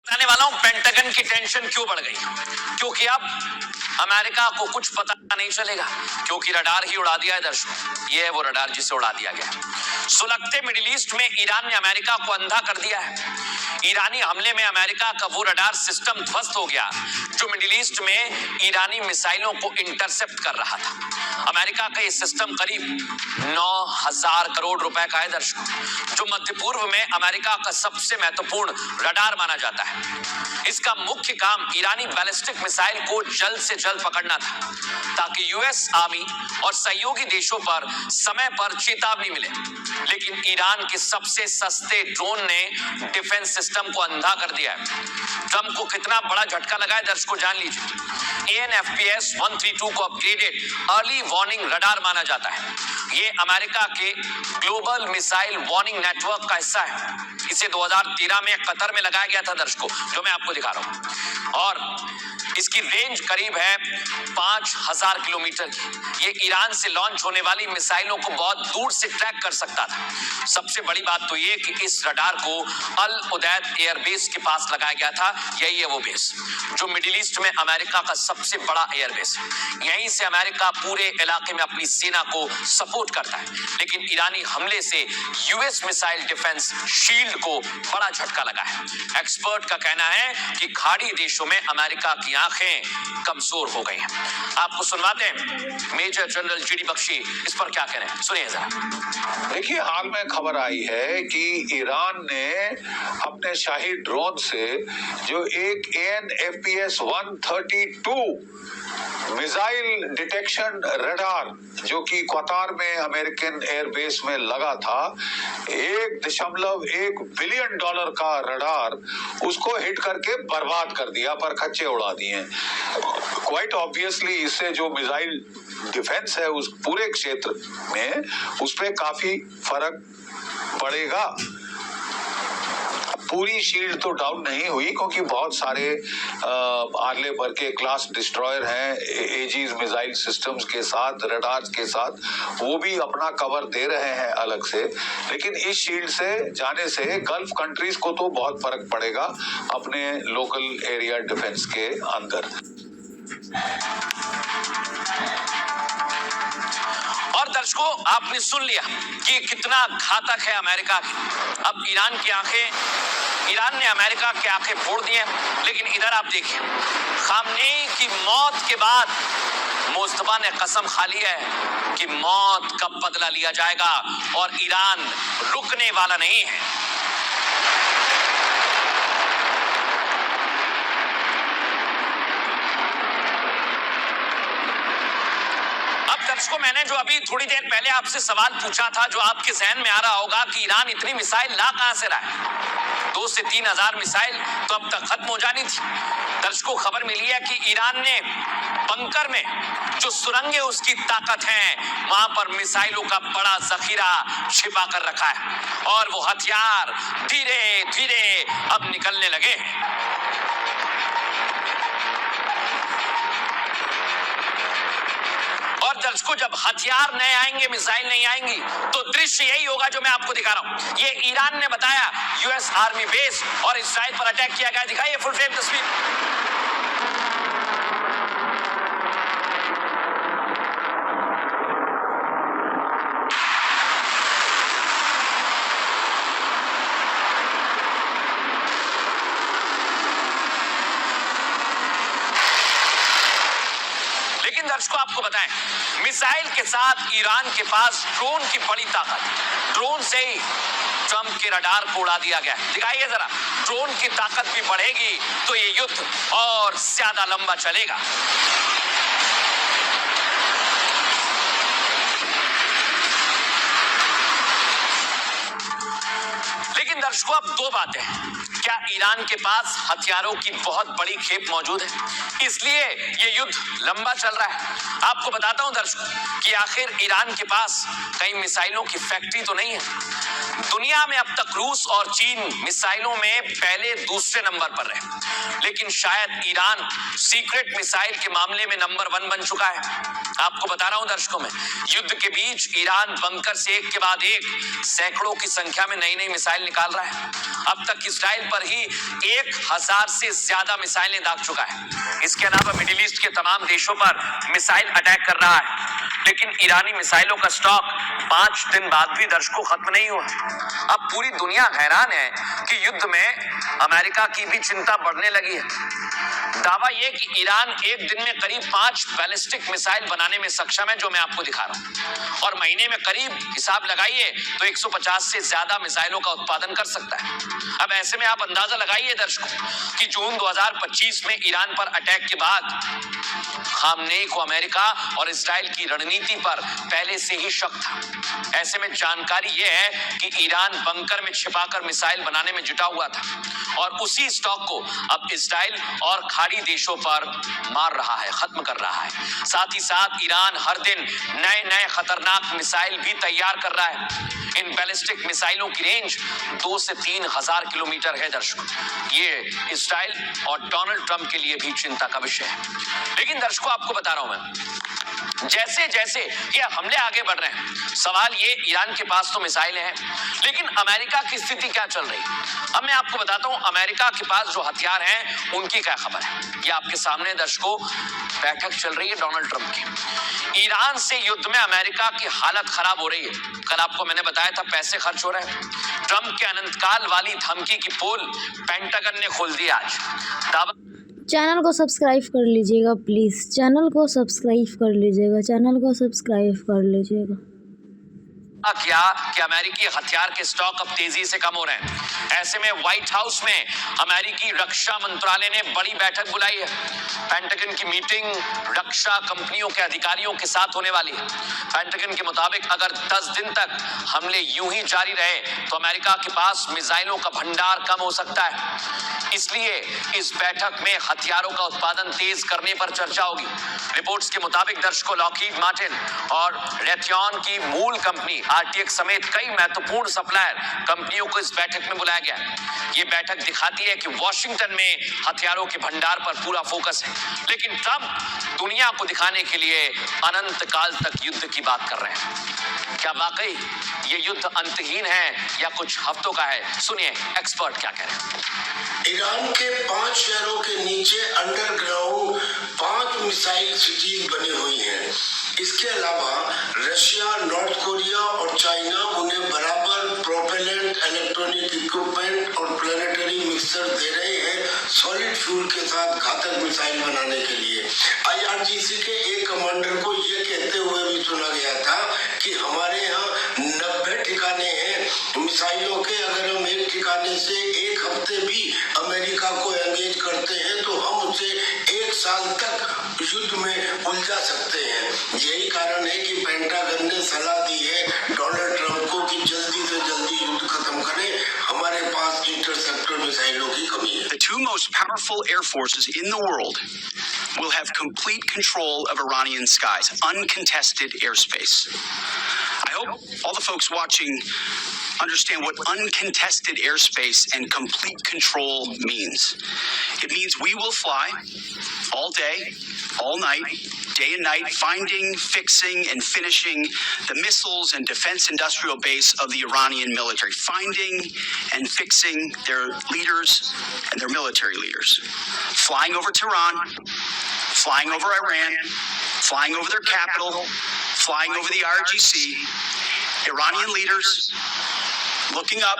बताने वाला हूं पेंटागन की टेंशन क्यों बढ़ गई। क्योंकि अब अमेरिका को कुछ पता नहीं चलेगा, क्योंकि रडार ही उड़ा दिया है दर्शकों। ये है वो रडार जिसे उड़ा दिया गया। सुलगते मिडिल ईस्ट में ईरान ने अमेरिका को अंधा कर दिया है। ईरानी हमले में अमेरिका का वो रडार सिस्टम ध्वस्त हो गया जो मिडिल ईस्ट में ईरानी मिसाइलों को इंटरसेप्ट कर रहा था। अमेरिका का ये सिस्टम करीब 9,000 करोड़ रुपए का है दर्शकों, जो मध्य पूर्व में अमेरिका का सबसे महत्वपूर्ण रडार माना जाता है। इसका मुख्य काम ईरानी बैलिस्टिक मिसाइल को जल्द से जल्द पकड़ना था, ताकि यूएस आर्मी और सहयोगी देशों पर समय पर चेतावनी मिले। लेकिन ईरान के सबसे सस्ते ड्रोन ने डिफेंस सिस्टम को अंधा कर दिया है। ट्रंप को कितना बड़ा झटका लगा है दर्शकों, जान लीजिए। AN/FPS 132 को अपग्रेडेड अर्ली वार्निंग रडार माना जाता है। ये अमेरिका के ग्लोबल मिसाइल वार्निंग नेटवर्क का हिस्सा है। इसे 2013 में कतर में लगाया गया था दर्शकों, जो मैं आपको दिखा रहा हूं, और इसकी रेंज करीब है 5,000 किलोमीटर की। ये ईरान से लॉन्च होने वाली मिसाइलों को बहुत दूर से ट्रैक कर सकता था। सबसे बड़ी बात तो ये कि इस रडार को अल उदैद एयरबेस के पास लगाया गया था। यही है वो बेस जो मिडिल ईस्ट में अमेरिका का सबसे बड़ा एयरबेस है। यहीं से अमेरिका पूरे इलाके में अपनी सेना को सपोर्ट करता है। लेकिन ईरानी हमले से यूएस मिसाइल डिफेंस शील्ड को बड़ा झटका लगा है। एक्सपर्ट का कहना है कि खाड़ी देशों में अमेरिका की आंखें कमजोर हो गई हैं। आपको सुनवाते हैं मेजर जनरल GD बख्शी इस पर क्या कह रहे हैं, सुनिए जरा। देखिए, हाल में खबर आई है कि ईरान ने अपने शाही ड्रोन से जो एक AN/FPS 132 मिसाइल डिटेक्शन रडार जो कि कतार में अमेरिकन एयरबेस में लगा था, $1.1 बिलियन का रडार, उसको हिट करके बर्बाद कर दिया, पर खच्चे उड़ा दिए। क्वाइट ऑब्वियसली इससे जो मिसाइल डिफेंस है उस पूरे क्षेत्र में, उस पर काफी फर्क पड़ेगा। पूरी शील्ड तो डाउन नहीं हुई, क्योंकि बहुत सारे आर्ले भर के क्लास डिस्ट्रॉयर हैं एजीज मिसाइल सिस्टम्स के साथ, रडार्स के साथ, वो भी अपना कवर दे रहे हैं अलग से। लेकिन इस शील्ड से जाने से गल्फ कंट्रीज को तो बहुत फर्क पड़ेगा अपने लोकल एरिया डिफेंस के अंदर। और दर्शकों, आपने सुन लिया कि कितना घातक है अमेरिका की। अब ईरान ने अमेरिका की आंखें फोड़ दी हैं। लेकिन इधर आप देखिए, खामनेई की मौत के बाद मुस्तफा ने कसम खा ली है कि मौत का बदला लिया जाएगा और ईरान रुकने वाला नहीं है। दर्शकों, मैंने जो अभी थोड़ी देर पहले आपसे सवाल पूछा था, जो आपके जहन में आ रहा होगा कि ईरान इतनी मिसाइल ला कहां से रहा है, 2 से 3 हजार मिसाइल तो अब तक खत्म हो जानी थी। दर्शकों, खबर मिली है कि ईरान ने बंकर में जो सुरंग है उसकी ताकत है, वहां पर मिसाइलों का बड़ा जखीरा छिपा कर रखा है और वो हथियार धीरे धीरे अब निकलने लगे हैं। और दर्शकों, जब हथियार नहीं आएंगे, मिसाइल नहीं आएंगी, तो दृश्य यही होगा जो मैं आपको दिखा रहा हूं। ये ईरान ने बताया यूएस आर्मी बेस और इजराइल पर अटैक किया गया। दिखाइए फुल फ्रेम तस्वीर। लेकिन दर्शकों, आपको बताएं, मिसाइल के साथ ईरान के पास ड्रोन की बड़ी ताकत। ड्रोन से ही ट्रंप के रडार को उड़ा दिया गया। दिखाइए जरा, ड्रोन की ताकत भी बढ़ेगी तो ये युद्ध और ज्यादा लंबा चलेगा। लेकिन दर्शकों, अब 2 बातें हैं। क्या ईरान के पास हथियारों की बहुत बड़ी खेप मौजूद है, इसलिए ये युद्ध लंबा चल रहा है? आपको बताता हूं दर्शकों कि आखिर ईरान के पास कई मिसाइलों की फैक्ट्री तो नहीं है। दुनिया में अब तक रूस और चीन मिसाइलों में पहले दूसरे नंबर पर रहे, लेकिन शायद ईरान सीक्रेट मिसाइल के मामले में नंबर 1 बन चुका है। आपको बता रहा हूं दर्शकों, में युद्ध के बीच ईरान बंकर से एक के बाद एक सैकड़ों की संख्या में नई नई मिसाइल निकाल रहा है। अब तक इजराइल पर ही 1000 से ज्यादा मिसाइलें दाग चुका है। इसके अलावा मिडिल ईस्ट के तमाम देशों पर मिसाइल अटैक कर रहा है। लेकिन ईरानी मिसाइलों का स्टॉक 5 दिन बाद भी दर्शकों खत्म नहीं हुआ। अब पूरी दुनिया हैरान है कि युद्ध में अमेरिका की भी चिंता बढ़ने लगी है। दावा यह कि ईरान एक दिन में करीब 5 बैलिस्टिक मिसाइल बनाने में सक्षम है, जो मैं आपको दिखा रहा हूं, और महीने में करीब हिसाब लगाइए तो 150 से ज्यादा मिसाइलों का उत्पादन कर सकता है। अब ऐसे में आप अंदाजा लगाइए दर्शकों कि जून 2025 में ईरान पर अटैक के बाद खामनेई को अमेरिका और इजराइल की रणनीति पर पहले से ही शक था। ऐसे में जानकारी यह है कि ईरान बंकर में छिपाकर मिसाइल बनाने में जुटा हुआ था और उसी स्टॉक को अब इजराइल और खाड़ी देशों पर मार रहा है, खत्म कर रहा है। साथ ही साथ ईरान हर दिन नए नए खतरनाक मिसाइल भी तैयार कर रहा है। इन बैलिस्टिक मिसाइलों की रेंज 2 से 3 हजार किलोमीटर है दर्शकों। ये इजराइल और डोनाल्ड ट्रंप के लिए भी चिंता का विषय है। लेकिन दर्शकों, आपको बता रहा हूं मैं, जैसे जैसे ये हमले आगे बढ़ रहे हैं, सवाल ये, ईरान के पास तो मिसाइलें हैं, लेकिन अमेरिका की स्थिति क्या चल रही है? अब मैं आपको बताता हूं अमेरिका के पास जो हथियार हैं उनकी क्या खबर है। ये आपके सामने दर्शकों बैठक चल रही है डोनाल्ड ट्रंप की। ईरान से युद्ध में अमेरिका की हालत खराब हो रही है। कल आपको मैंने बताया था पैसे खर्च हो रहे हैं। ट्रंप के अनंतकाल वाली धमकी की पोल पेंटागन ने खोल दी आज। चैनल को सब्सक्राइब कर लीजिएगा प्लीज़, चैनल को सब्सक्राइब कर लीजिएगा, चैनल को सब्सक्राइब कर लीजिएगा। क्या कि अमेरिकी हथियार के स्टॉक अब तेजी से कम हो रहे हैं। ऐसे में व्हाइट हाउस में अमेरिकी रक्षा मंत्रालय ने बड़ी बैठक बुलाई है। पेंटागन की मीटिंग रक्षा कंपनियों के अधिकारियों के साथ होने वाली है। पेंटागन के मुताबिक अगर 10 दिन तक हमले यूं ही जारी रहे तो अमेरिका के पास मिसाइलों का भंडार कम हो सकता है। इसलिए इस बैठक में हथियारों का उत्पादन तेज करने पर चर्चा होगी। रिपोर्ट्स के मुताबिक दर्शकों, लॉकहीड मार्टिन और रेथयॉन की मूल कंपनी आरटीएक्स समेत कई महत्वपूर्ण सप्लायर कंपनियों को इस बैठक में बुलाया गया है। ये बैठक दिखाती है कि वॉशिंगटन में हथियारों के भंडार पर पूरा फोकस है, लेकिन ट्रंप दुनिया को दिखाने के लिए अनंत काल तक युद्ध की बात कर रहे हैं। क्या वाकई ये युद्ध अंतहीन है या कुछ हफ्तों का है? सुनिए एक्सपर्ट क्या कह रहे हैं। ईरान के 5 शहरों के नीचे अंडरग्राउंड 5 मिसाइल सिटीज बनी हुई हैं। इसके अलावा रशिया, नॉर्थ कोरिया और चाइना उन्हें बराबर प्रोपेलेंट, इलेक्ट्रॉनिक इक्विपमेंट और प्लानिटरी मिक्सर दे रहे हैं सॉलिड फ्यूल के साथ घातक मिसाइल बनाने के लिए। IRGC के एक कमांडर को यह कहते हुए भी सुना गया था कि हमारे यहाँ 90 ठिकाने हैं मिसाइलों के। अगर हम एक ठिकाने से एक हफ्ते भी अमेरिका को एंगेज करते हैं तो हम उसे 1 साल तक युद्ध में उलझा सकते हैं। यही कारण है कि पेंटागन ने सलाह दी है डोनाल्ड ट्रंप को कि जल्दी से जल्दी युद्ध खत्म करें। हमारे पास इंटरसेप्टर मिसाइलों की कमी है। The 2 most powerful air forces in the world will have complete control of Iranian skies, uncontested airspace. I hope all the folks watching understand what uncontested airspace and complete control means. It means we will fly all day, all night, day and night, finding, fixing, and finishing the missiles and defense industrial base of the Iranian military, finding and fixing their leaders and their military leaders, flying over Tehran, flying over Iran, flying over their capital, flying over the IRGC, Iranian leaders looking up,